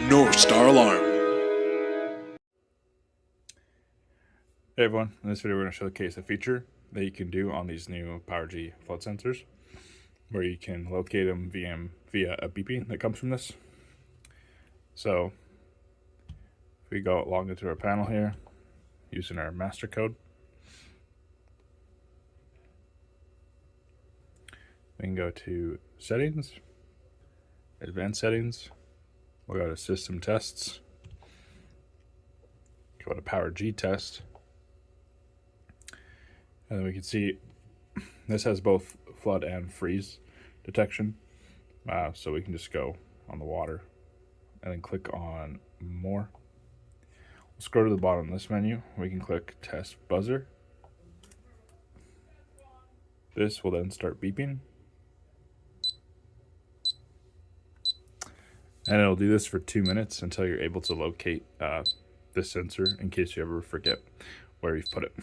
North Star Alarm. Hey everyone, in this video we're going to showcase a feature that you can do on these new PowerG flood sensors, where you can locate them via a beeping that comes from this. So if we go log into our panel here using our master code, we can go to settings, advanced settings, we'll go to system tests, go to PowerG test, and then we can see this has both flood and freeze detection. So we can just go on the water and then click on more. We'll scroll to the bottom of this menu. We can click test buzzer. This will then start beeping. And it'll do this for 2 minutes until you're able to locate this sensor in case you ever forget where you've put it.